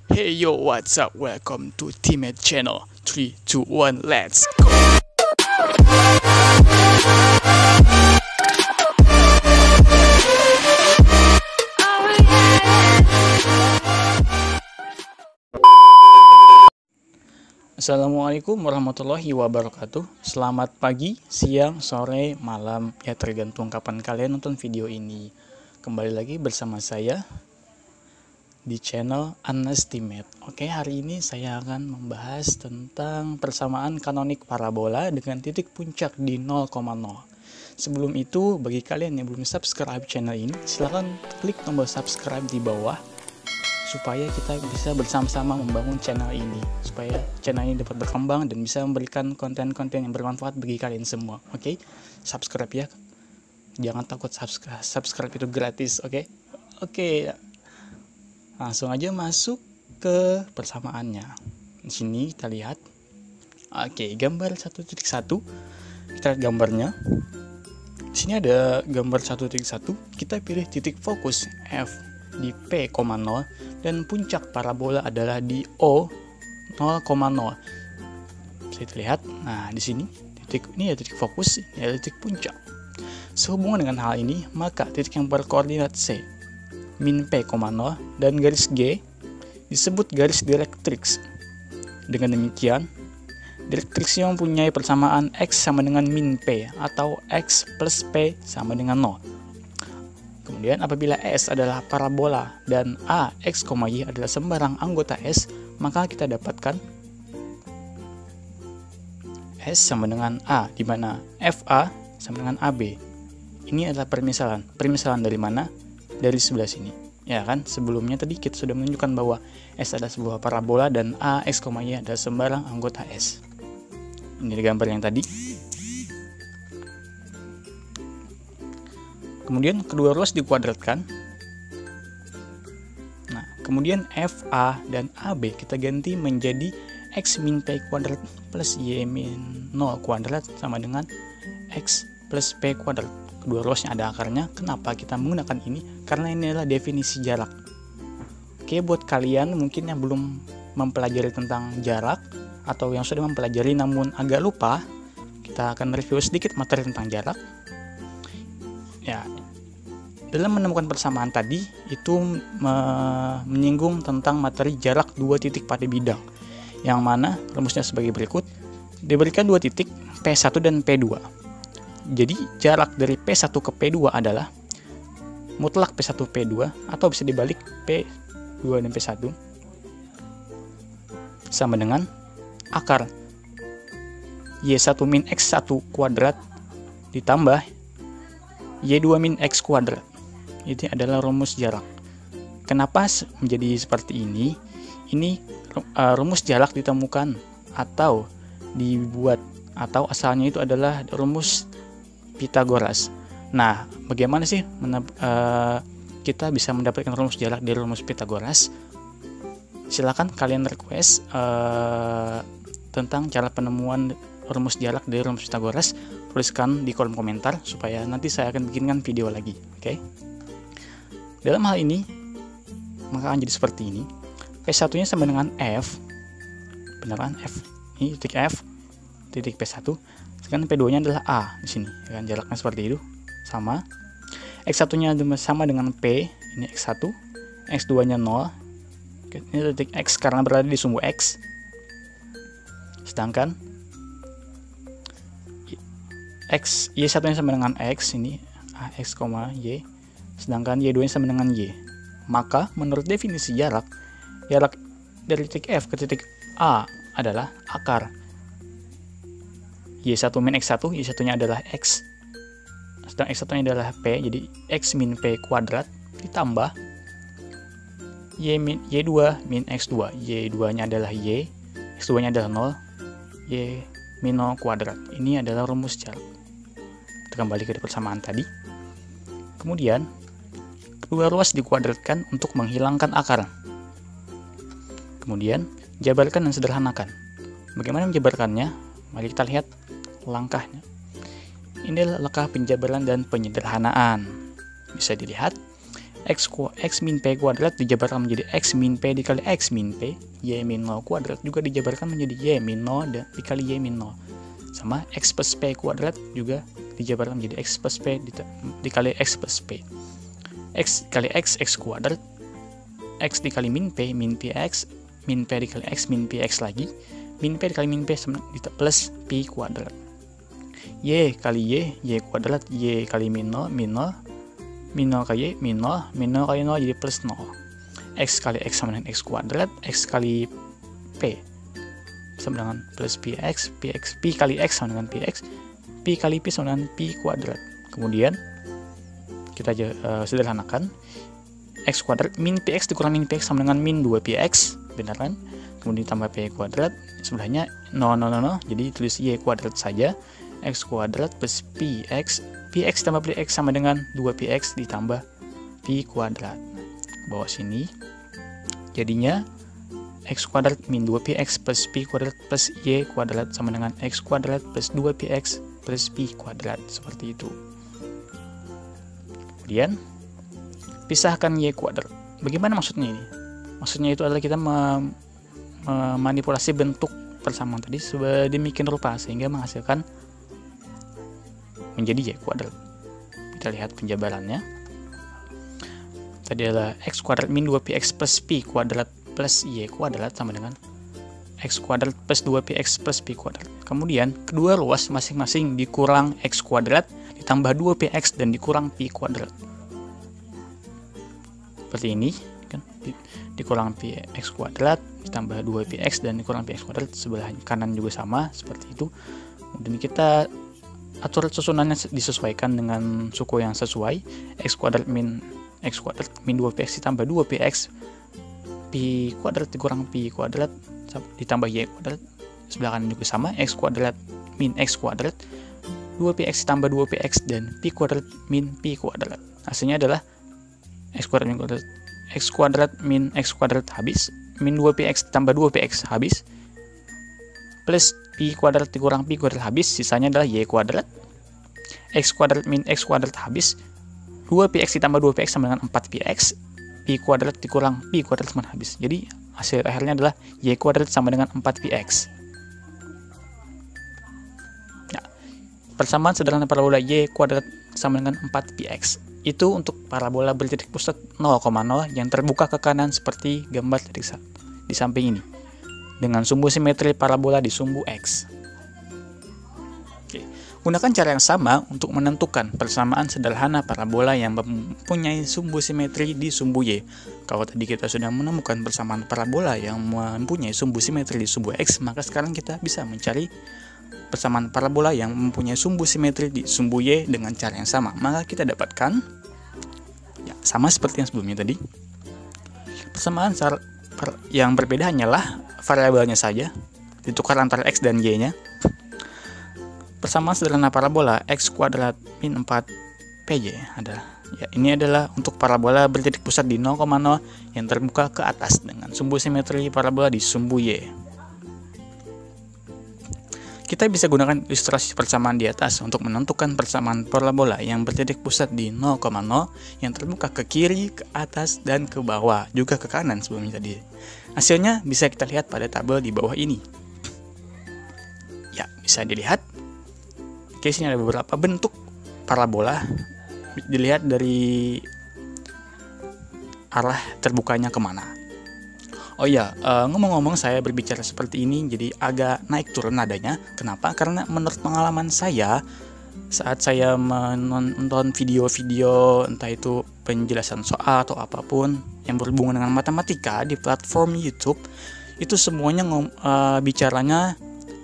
Hey yo, what's up? Welcome to Teammate Channel. 3, 2, 1, let's go. Assalamualaikum warahmatullahi wabarakatuh. Selamat pagi, siang, sore, malam, ya tergantung kapan kalian nonton video ini. Kembali lagi bersama saya di channel Teammate. Oke, hari ini saya akan membahas tentang persamaan kanonik parabola dengan titik puncak di 0,0. Sebelum itu, bagi kalian yang belum subscribe channel ini, silahkan klik tombol subscribe di bawah supaya kita bisa bersama-sama membangun channel ini, supaya channel ini dapat berkembang dan bisa memberikan konten-konten yang bermanfaat bagi kalian semua. Oke, subscribe ya, jangan takut, subscribe itu gratis. Oke, langsung aja masuk ke persamaannya. Di sini kita lihat, gambar 1.1, kita lihat gambarnya. Di sini ada gambar 1.1, kita pilih titik fokus F di P,0 dan puncak parabola adalah di O 0,0. Bisa dilihat. Nah, di sini ini ada titik fokus, ini ada titik puncak. Sehubungan dengan hal ini, maka titik yang berkoordinat C min P,0 dan garis G disebut garis direktrix. Dengan demikian, direktrix yang mempunyai persamaan X sama dengan min P atau X plus P sama dengan 0. Kemudian apabila S adalah parabola dan A, X, Y adalah sembarang anggota S, maka kita dapatkan S sama dengan A, di mana FA sama dengan AB. Ini adalah permisalan. Permisalan dari mana? Dari sebelah sini. Ya kan, sebelumnya tadi kita sudah menunjukkan bahwa S adalah sebuah parabola dan A, X, Y adalah sembarang anggota S. Ini gambar yang tadi. Kemudian kedua ruas dikuadratkan. Nah, kemudian FA dan AB kita ganti menjadi X min P kuadrat plus Y min 0 kuadrat sama dengan X plus P kuadrat. Kedua ruasnya ada akarnya. Kenapa kita menggunakan ini? Karena ini adalah definisi jarak. Oke, buat kalian mungkin yang belum mempelajari tentang jarak atau yang sudah mempelajari namun agak lupa, kita akan review sedikit materi tentang jarak. Ya, dalam menemukan persamaan tadi itu menyinggung tentang materi jarak dua titik pada bidang, yang mana rumusnya sebagai berikut. Diberikan dua titik P1 dan P2. Jadi jarak dari P1 ke P2 adalah mutlak P1 P2 atau bisa dibalik P2 dan P1 sama dengan akar Y1 min X1 kuadrat ditambah Y2 min X kuadrat. Itu adalah rumus jarak. Kenapa menjadi seperti ini? Ini rumus jarak ditemukan atau dibuat atau asalnya itu adalah rumus Pythagoras. Nah, bagaimana sih kita bisa mendapatkan rumus jarak dari rumus Pythagoras? Silakan kalian request tentang cara penemuan rumus jarak dari rumus Pythagoras, tuliskan di kolom komentar supaya nanti saya akan bikinkan video lagi. Oke. Dalam hal ini maka akan jadi seperti ini. P1-nya sama dengan F. Beneran F. Ini titik F, titik P1. Sekarang P2-nya adalah A di sini. Kan jaraknya seperti itu. Sama. X1-nya sama dengan P, ini X1. X2-nya 0. Ini titik X karena berada di sumbu X. Sedangkan X, Y1 nya sama dengan X, ini X, Y, sedangkan Y2 nya sama dengan Y. Maka menurut definisi jarak dari titik F ke titik A adalah akar Y1 min X1, Y1 nya adalah X, sedang X1 nya adalah P, jadi X min P kuadrat ditambah Y2 min X2, Y2 nya adalah Y, X2 nya adalah 0, Y min 0 kuadrat. Ini adalah rumus jarak. Kita kembali ke persamaan tadi. Kemudian kedua ruas dikuadratkan untuk menghilangkan akar. Kemudian jabarkan dan sederhanakan. Bagaimana menjabarkannya? Mari kita lihat langkahnya. Ini adalah langkah penjabaran dan penyederhanaan. Bisa dilihat X min P kuadrat dijabarkan menjadi X min P dikali X min P. Y min 0 kuadrat juga dijabarkan menjadi Y min 0 dikali Y min 0. Sama X plus P kuadrat juga dijabarkan menjadi X plus P dikali X plus P. X dikali X kuadrat. X dikali min P X. Min P dikali X min P X lagi. Min P dikali min P plus P kuadrat. Y kali Y kuadrat. Y kali min 0 min 0 kali Y min 0 kali 0 jadi plus 0. X kali X sama dengan X kuadrat. X kali P sama dengan plus PX. P kali X sama dengan PX. P kali P sama dengan P kuadrat. Kemudian kita sederhanakan. X kuadrat min PX dikurang min PX sama dengan min 2PX, benar kan? Kemudian ditambah P kuadrat, sebelahnya 0, jadi tulis Y kuadrat saja. X kuadrat plus PX tambah PX sama dengan 2PX ditambah P kuadrat. Bawah sini jadinya X kuadrat min 2PX plus P kuadrat plus Y kuadrat sama dengan X kuadrat plus 2PX plus P kuadrat, seperti itu. Kemudian pisahkan Y kuadrat. Bagaimana maksudnya ini? Maksudnya itu adalah kita memanipulasi bentuk persamaan tadi sedemikian rupa sehingga menghasilkan menjadi Y kuadrat. Kita lihat penjabarannya. Tadi adalah X kuadrat min 2PX plus P kuadrat plus Y kuadrat sama dengan X kuadrat plus 2PX plus P kuadrat. Kemudian kedua ruas masing-masing dikurang X kuadrat ditambah 2PX dan dikurang P kuadrat. Seperti ini kan, dikurang Px kuadrat ditambah 2Px dan dikurang Px kuadrat, sebelah kanan juga sama seperti itu. Kemudian kita atur susunannya disesuaikan dengan suku yang sesuai. X kuadrat min 2Px ditambah 2Px, P kuadrat dikurang P kuadrat ditambah Y kuadrat, sebelah kanan juga sama. X kuadrat min X kuadrat, 2Px ditambah 2Px dan P kuadrat min P kuadrat. Hasilnya adalah X kuadrat min X kuadrat habis, min 2Px ditambah 2Px habis, plus P kuadrat dikurang P kuadrat habis, sisanya adalah Y kuadrat. X kuadrat min X kuadrat habis, 2Px ditambah 2Px sama dengan 4Px, P kuadrat dikurang P kuadrat sama habis. Jadi hasil akhirnya adalah Y kuadrat sama dengan 4Px. Nah, persamaan sederhana parabola Y kuadrat sama dengan 4Px. Itu untuk parabola bertitik pusat 0,0 yang terbuka ke kanan seperti gambar di samping ini, dengan sumbu simetri parabola di sumbu X. Oke. Gunakan cara yang sama untuk menentukan persamaan sederhana parabola yang mempunyai sumbu simetri di sumbu Y. Kalau tadi kita sudah menemukan persamaan parabola yang mempunyai sumbu simetri di sumbu X, maka sekarang kita bisa mencari persamaan parabola yang mempunyai sumbu simetri di sumbu Y dengan cara yang sama. Maka kita dapatkan ya, sama seperti yang sebelumnya tadi. Persamaan yang berbeda hanyalah variabelnya saja, ditukar antara X dan Y-nya. Persamaan sederhana parabola X kuadrat min 4PY adalah ini adalah untuk parabola bertitik pusat di 0,0 yang terbuka ke atas dengan sumbu simetri parabola di sumbu Y. Kita bisa gunakan ilustrasi persamaan di atas untuk menentukan persamaan parabola yang bertitik pusat di 0,0 yang terbuka ke kiri, ke atas, dan ke bawah, juga ke kanan sebelumnya tadi. Hasilnya bisa kita lihat pada tabel di bawah ini. Ya, bisa dilihat. Oke, sini ada beberapa bentuk parabola. Dilihat dari arah terbukanya kemana. Oh iya, ngomong-ngomong saya berbicara seperti ini jadi agak naik turun nadanya. Kenapa? Karena menurut pengalaman saya, saat saya menonton video-video entah itu penjelasan soal atau apapun yang berhubungan dengan matematika di platform YouTube, itu semuanya bicaranya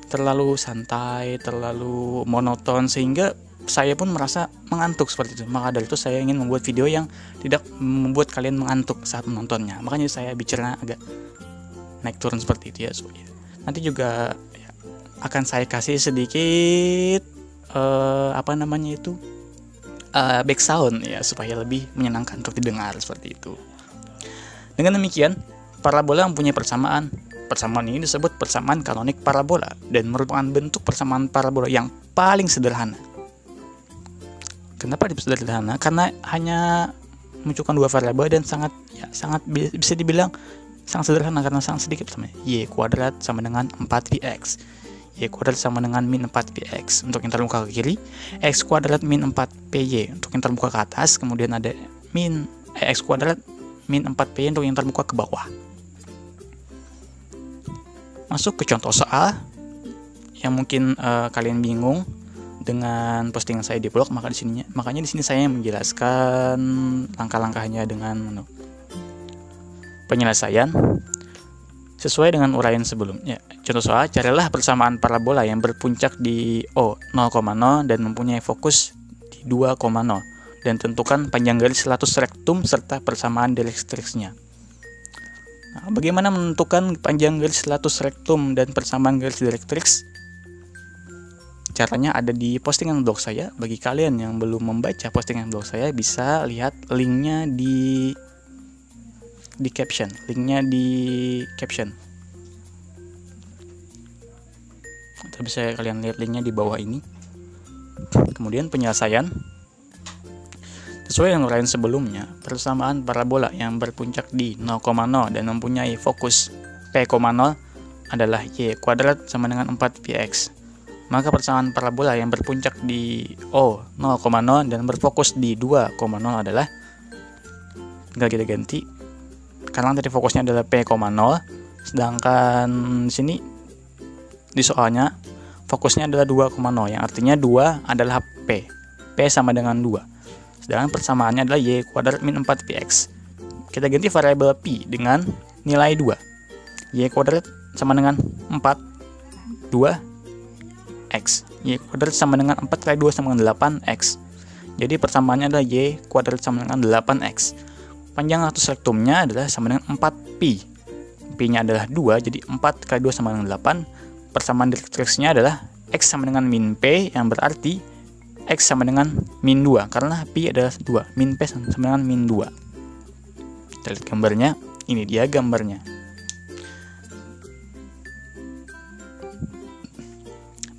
terlalu santai, terlalu monoton, sehingga saya pun merasa mengantuk seperti itu. Maka dari itu saya ingin membuat video yang tidak membuat kalian mengantuk saat menontonnya. Makanya saya bicara agak naik turun seperti itu ya. So, ya. Nanti juga ya, akan saya kasih sedikit back sound ya, supaya lebih menyenangkan untuk didengar seperti itu. Dengan demikian, parabola mempunyai persamaan. Persamaan ini disebut persamaan kanonik parabola dan merupakan bentuk persamaan parabola yang paling sederhana. Kenapa sederhana? Karena hanya munculkan dua variabel dan sangat bisa dibilang sangat sederhana karena sangat sedikit sama. Y kuadrat sama dengan 4px. Y kuadrat sama dengan min 4px untuk yang terbuka ke kiri, x kuadrat min 4py untuk yang terbuka ke atas, kemudian ada x kuadrat min 4py untuk yang terbuka ke bawah. Masuk ke contoh soal yang mungkin kalian bingung dengan postingan saya di blog, makanya di sini saya menjelaskan langkah-langkahnya dengan penyelesaian sesuai dengan uraian sebelumnya. Contoh soal, carilah persamaan parabola yang berpuncak di O 0,0 dan mempunyai fokus di 2,0 dan tentukan panjang garis latus rectum serta persamaan direktriksnya. Nah, bagaimana menentukan panjang garis latus rectum dan persamaan garis direktriks? Caranya ada di postingan blog saya. Bagi kalian yang belum membaca postingan blog saya, bisa lihat linknya di caption. Atau bisa kalian lihat linknya di bawah ini. Kemudian penyelesaian sesuai dengan uraian sebelumnya, persamaan parabola yang berpuncak di 0,0 dan mempunyai fokus P,0 adalah y kuadrat sama dengan 4px. Maka persamaan parabola yang berpuncak di O 0,0 dan berfokus di 2,0 adalah, tinggal kita ganti karena tadi fokusnya adalah P,0, sedangkan di sini di soalnya fokusnya adalah 2,0 yang artinya 2 adalah P sama dengan 2, sedangkan persamaannya adalah y kuadrat min 4px. Kita ganti variabel P dengan nilai 2, y kuadrat sama dengan 4 2 x, y kuadrat sama dengan 4 kali 2 sama dengan 8x. Jadi persamaannya adalah y kuadrat sama dengan 8x. Panjang latus rectumnya adalah sama dengan 4pi. Pi-nya adalah 2, jadi 4 kali 2 sama dengan 8. Persamaan direktriksnya adalah x sama dengan min p, yang berarti x sama dengan min 2 karena pi adalah 2, min p sama dengan min 2. Kita lihat gambarnya, ini dia gambarnya.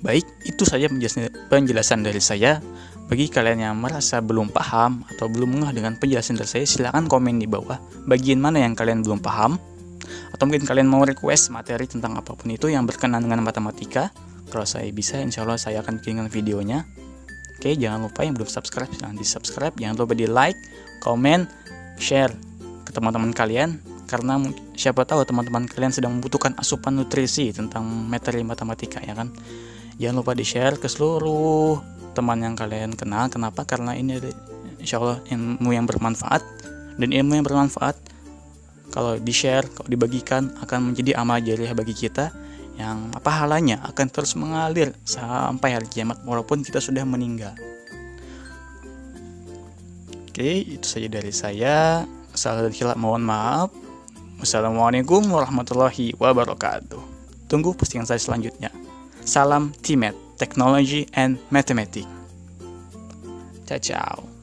Baik, itu saja penjelasan dari saya. Bagi kalian yang merasa belum paham atau belum ngeh dengan penjelasan dari saya, silahkan komen di bawah bagian mana yang kalian belum paham, atau mungkin kalian mau request materi tentang apapun itu yang berkenaan dengan matematika. Kalau saya bisa, insya Allah saya akan bikinkan videonya. Oke, jangan lupa yang belum subscribe, silahkan di subscribe. Jangan lupa di like, komen, share ke teman-teman kalian, karena siapa tahu teman-teman kalian sedang membutuhkan asupan nutrisi tentang materi matematika, ya kan. Jangan lupa di-share ke seluruh teman yang kalian kenal. Kenapa? Karena ini insya Allah ilmu yang bermanfaat. Dan ilmu yang bermanfaat kalau di-share, kalau dibagikan, akan menjadi amal jariah bagi kita, yang pahalanya akan terus mengalir sampai hari kiamat walaupun kita sudah meninggal. Oke, itu saja dari saya. Salah dan khilaf mohon maaf. Wassalamualaikum warahmatullahi wabarakatuh. Tunggu postingan saya selanjutnya. Salam TMAT, Technology and Mathematics. Ciao.